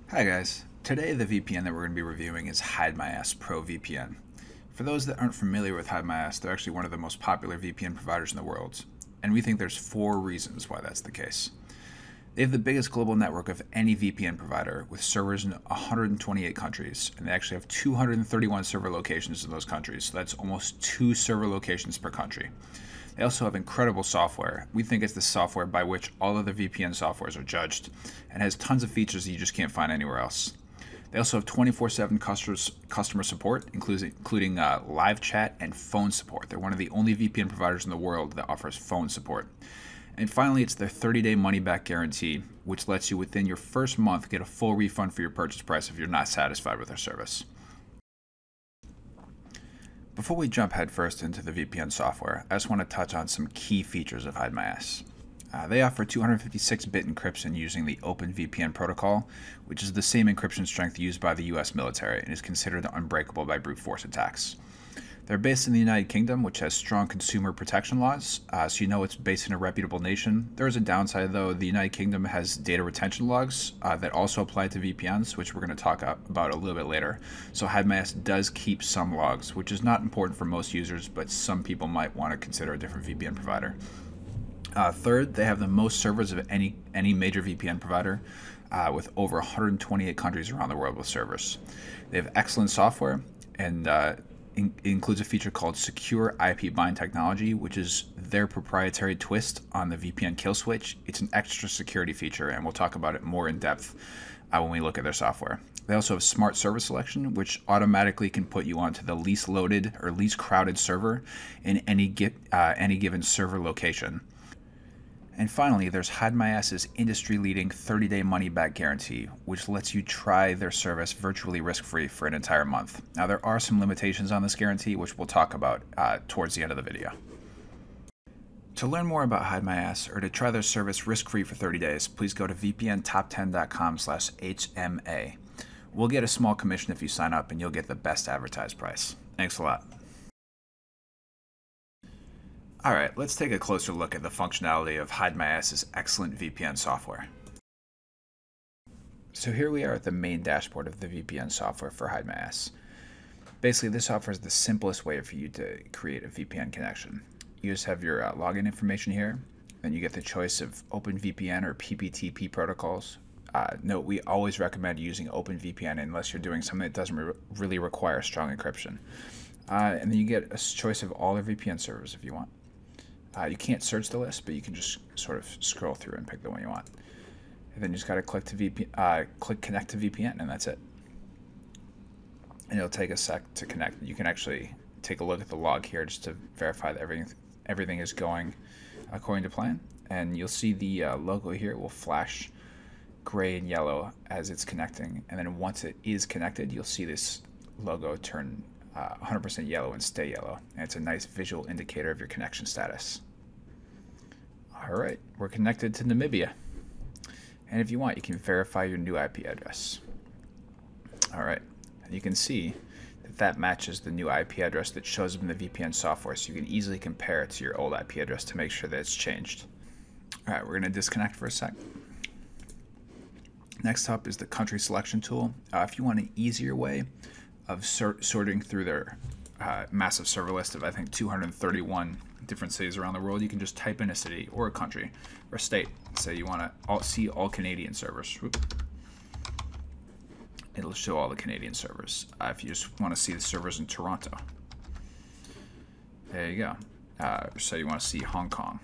Hi guys, today the VPN that we're going to be reviewing is Hidemyass Pro VPN. For those that aren't familiar with Hidemyass, they're actually one of the most popular VPN providers in the world, and we think there's 4 reasons why that's the case. They have the biggest global network of any VPN provider with servers in 128 countries, and they actually have 231 server locations in those countries, so that's almost 2 server locations per country. They also have incredible software. We think it's the software by which all other VPN softwares are judged, and has tons of features that you just can't find anywhere else. They also have 24/7 customer support, including live chat and phone support. They're one of the only VPN providers in the world that offers phone support. And finally, it's their 30-day money-back guarantee, which lets you within your first month get a full refund for your purchase price if you're not satisfied with their service. Before we jump headfirst into the VPN software, I just want to touch on some key features of Hidemyass. They offer 256-bit encryption using the OpenVPN protocol, which is the same encryption strength used by the US military and is considered unbreakable by brute force attacks. They're based in the United Kingdom, which has strong consumer protection laws, so you know it's based in a reputable nation. There is a downside, though. The United Kingdom has data retention laws that also apply to VPNs, which we're going to talk about a little bit later. So Hidemyass does keep some logs, which is not important for most users, but some people might want to consider a different VPN provider. Third, they have the most servers of any major VPN provider, with over 128 countries around the world with servers. They have excellent software, and it includes a feature called Secure IP Bind Technology, which is their proprietary twist on the VPN kill switch. It's an extra security feature, and we'll talk about it more in depth when we look at their software. They also have Smart Server Selection, which automatically can put you onto the least loaded or least crowded server in any given server location. And finally, there's Hidemyass's industry-leading 30-day money-back guarantee, which lets you try their service virtually risk-free for an entire month. Now, there are some limitations on this guarantee, which we'll talk about towards the end of the video. To learn more about Hidemyass or to try their service risk-free for 30 days, please go to vpntop10.com/HMA. We'll get a small commission if you sign up, and you'll get the best advertised price. Thanks a lot. Alright, let's take a closer look at the functionality of Hidemyass's excellent VPN software. So here we are at the main dashboard of the VPN software for Hidemyass. Basically, this offers the simplest way for you to create a VPN connection. You just have your login information here, then you get the choice of OpenVPN or PPTP protocols. Note, we always recommend using OpenVPN unless you're doing something that doesn't really require strong encryption. And then you get a choice of all the VPN servers if you want. You can't search the list, but you can just sort of scroll through and pick the one you want. And then you just got to click connect to VPN, and that's it. And it'll take a sec to connect. You can actually take a look at the log here just to verify that everything is going according to plan. And you'll see the logo here will flash gray and yellow as it's connecting. And then once it is connected, you'll see this logo turn 100% yellow and stay yellow. And it's a nice visual indicator of your connection status. Alright, we're connected to Namibia. And if you want, you can verify your new IP address. Alright, you can see that matches the new IP address that shows up in the VPN software, so you can easily compare it to your old IP address to make sure that it's changed. Alright, we're going to disconnect for a sec. Next up is the country selection tool. If you want an easier way of sorting through their massive server list of, I think, 231 different cities around the world, you can just type in a city or a country or a state. Say you want to see all Canadian servers. It'll show all the Canadian servers. If you just want to see the servers in Toronto, there you go. So you want to see Hong Kong.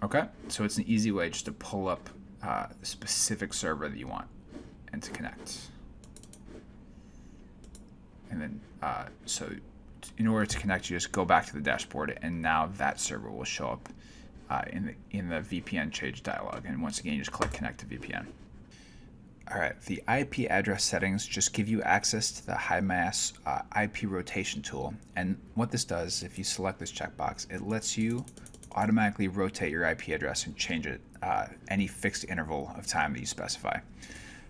Okay, so it's an easy way just to pull up the specific server that you want and to connect. And then, so in order to connect, you just go back to the dashboard, and now that server will show up in the VPN change dialog. And once again, you just click Connect to VPN. All right, the IP address settings just give you access to the Hidemyass IP rotation tool. And what this does, if you select this checkbox, it lets you automatically rotate your IP address and change it any fixed interval of time that you specify.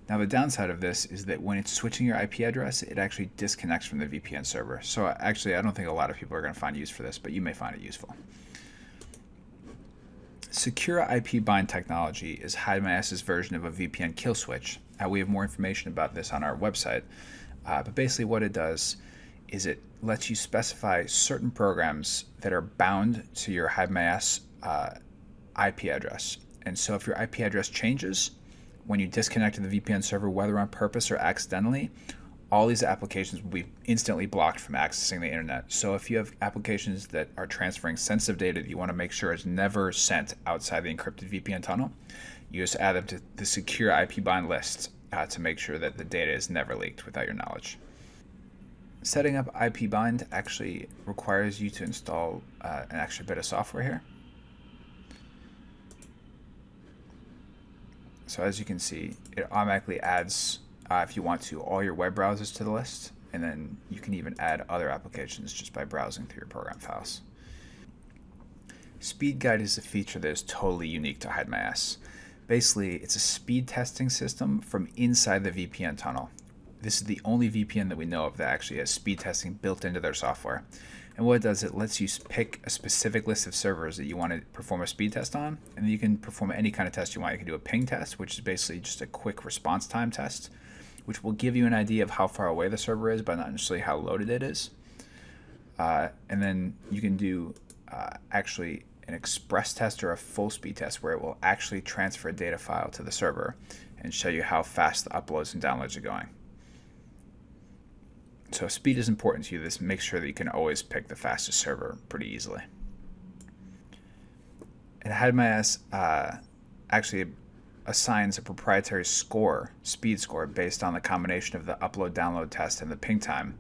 Now, the downside of this is that when it's switching your IP address, it actually disconnects from the VPN server. So actually, I don't think a lot of people are going to find use for this, but you may find it useful. Secure IP bind technology is Hidemyass's version of a VPN kill switch. We have more information about this on our website, but basically what it does is it lets you specify certain programs that are bound to your Hidemyass IP address. And so if your IP address changes when you disconnect the VPN server, whether on purpose or accidentally, all these applications will be instantly blocked from accessing the internet. So if you have applications that are transferring sensitive data that you want to make sure is never sent outside the encrypted VPN tunnel, you just add them to the secure IP bind list to make sure that the data is never leaked without your knowledge. Setting up IP bind actually requires you to install an extra bit of software here. So as you can see, it automatically adds, if you want to, all your web browsers to the list, and then you can even add other applications just by browsing through your program files. Speed Guide is a feature that is totally unique to Hidemyass. Basically, it's a speed testing system from inside the VPN tunnel. This is the only VPN that we know of that actually has speed testing built into their software. And what it does, it lets you pick a specific list of servers that you want to perform a speed test on, and then you can perform any kind of test you want. You can do a ping test, which is basically just a quick response time test, which will give you an idea of how far away the server is, but not necessarily how loaded it is. And then you can do actually an express test or a full speed test, where it will actually transfer a data file to the server and show you how fast the uploads and downloads are going. So speed is important to you. This makes sure that you can always pick the fastest server pretty easily. And Hidemyass actually assigns a proprietary score, speed score, based on the combination of the upload-download test and the ping time.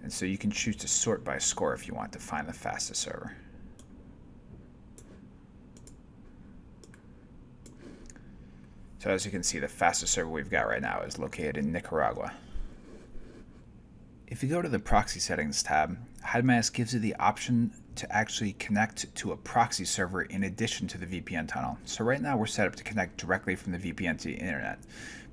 And so you can choose to sort by score if you want to find the fastest server. So as you can see, the fastest server we've got right now is located in Nicaragua. If you go to the Proxy Settings tab, Hidemyass gives you the option to actually connect to a proxy server in addition to the VPN tunnel. So right now we're set up to connect directly from the VPN to the internet.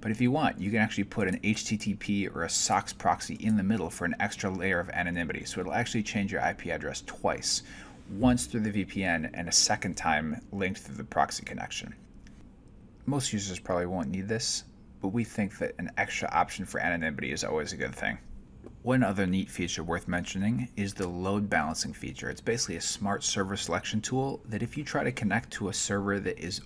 But if you want, you can actually put an HTTP or a SOCKS proxy in the middle for an extra layer of anonymity. So it'll actually change your IP address twice, once through the VPN and a second time linked through the proxy connection. Most users probably won't need this, but we think that an extra option for anonymity is always a good thing. One other neat feature worth mentioning is the load balancing feature. It's basically a smart server selection tool that if you try to connect to a server that is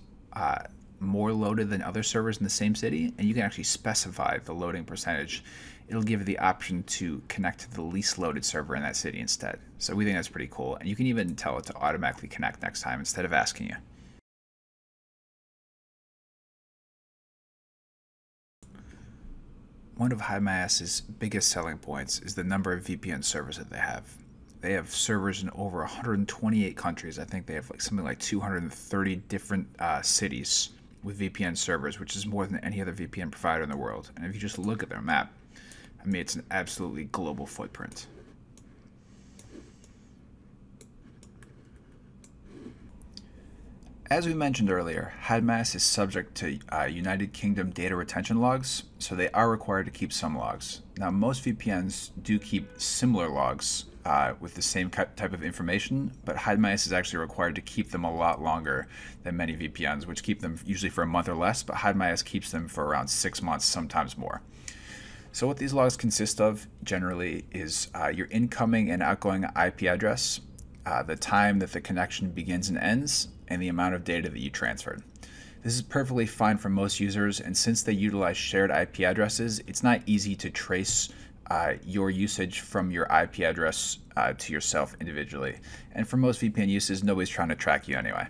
more loaded than other servers in the same city, and you can actually specify the loading percentage, it'll give you the option to connect to the least loaded server in that city instead. So we think that's pretty cool, and you can even tell it to automatically connect next time instead of asking you. One of Hidemyass's biggest selling points is the number of VPN servers that they have. They have servers in over 128 countries. I think they have something like 230 different cities with VPN servers, which is more than any other VPN provider in the world. And if you just look at their map, I mean, it's an absolutely global footprint. As we mentioned earlier, Hidemyass is subject to United Kingdom data retention logs, so they are required to keep some logs. Now, most VPNs do keep similar logs with the same type of information, but Hidemyass is actually required to keep them a lot longer than many VPNs, which keep them usually for a month or less, but Hidemyass keeps them for around 6 months, sometimes more. So what these logs consist of generally is your incoming and outgoing IP address, the time that the connection begins and ends, and the amount of data that you transferred. This is perfectly fine for most users, and since they utilize shared IP addresses, it's not easy to trace your usage from your IP address to yourself individually. And for most VPN uses, nobody's trying to track you anyway.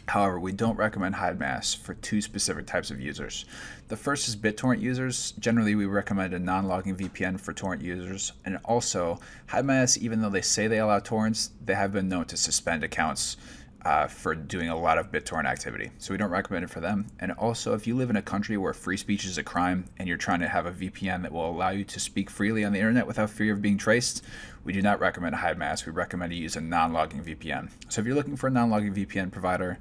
However, we don't recommend Hidemyass for two specific types of users. The first is BitTorrent users. Generally, we recommend a non-logging VPN for torrent users. And also, Hidemyass, even though they say they allow torrents, they have been known to suspend accounts for doing a lot of BitTorrent activity. So we don't recommend it for them. And also, if you live in a country where free speech is a crime and you're trying to have a VPN that will allow you to speak freely on the internet without fear of being traced, we do not recommend Hidemyass. We recommend you use a non-logging VPN. So if you're looking for a non-logging VPN provider,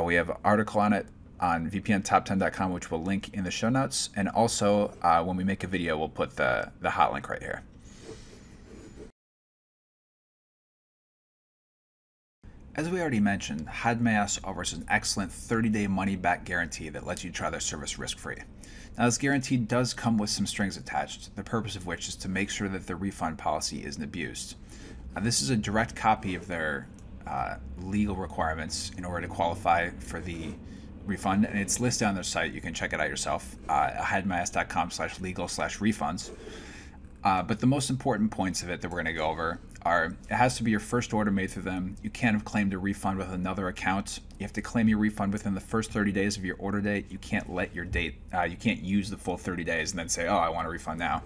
we have an article on it on vpntop10.com, which we'll link in the show notes. And also, when we make a video, we'll put the hot link right here. As we already mentioned, Hidemyass offers an excellent 30-day money-back guarantee that lets you try their service risk-free. Now, this guarantee does come with some strings attached, the purpose of which is to make sure that the refund policy isn't abused. This is a direct copy of their legal requirements in order to qualify for the refund, and it's listed on their site. You can check it out yourself, hidemyass.com/legal/refunds. But the most important points of it that we're going to go over are: it has to be your first order made through them. You can't have claimed a refund with another account. You have to claim your refund within the first 30 days of your order date. You can't let your date, you can't use the full 30 days and then say, oh, I want a refund now.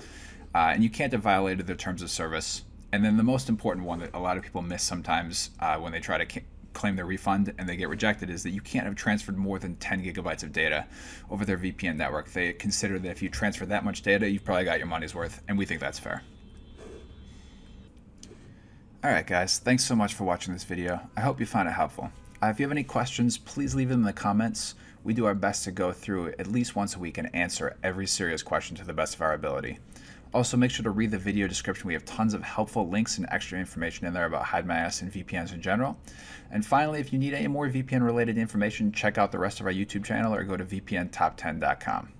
And you can't have violated their terms of service. And then the most important one that a lot of people miss sometimes when they try to claim their refund and they get rejected is that you can't have transferred more than 10 gigabytes of data over their VPN network. They consider that if you transfer that much data, you've probably got your money's worth, and we think that's fair. Alright guys, thanks so much for watching this video. I hope you found it helpful. If you have any questions, please leave them in the comments. We do our best to go through at least once a week and answer every serious question to the best of our ability. Also, make sure to read the video description. We have tons of helpful links and extra information in there about Hidemyass and VPNs in general. And finally, if you need any more VPN related information, check out the rest of our YouTube channel or go to vpntop10.com.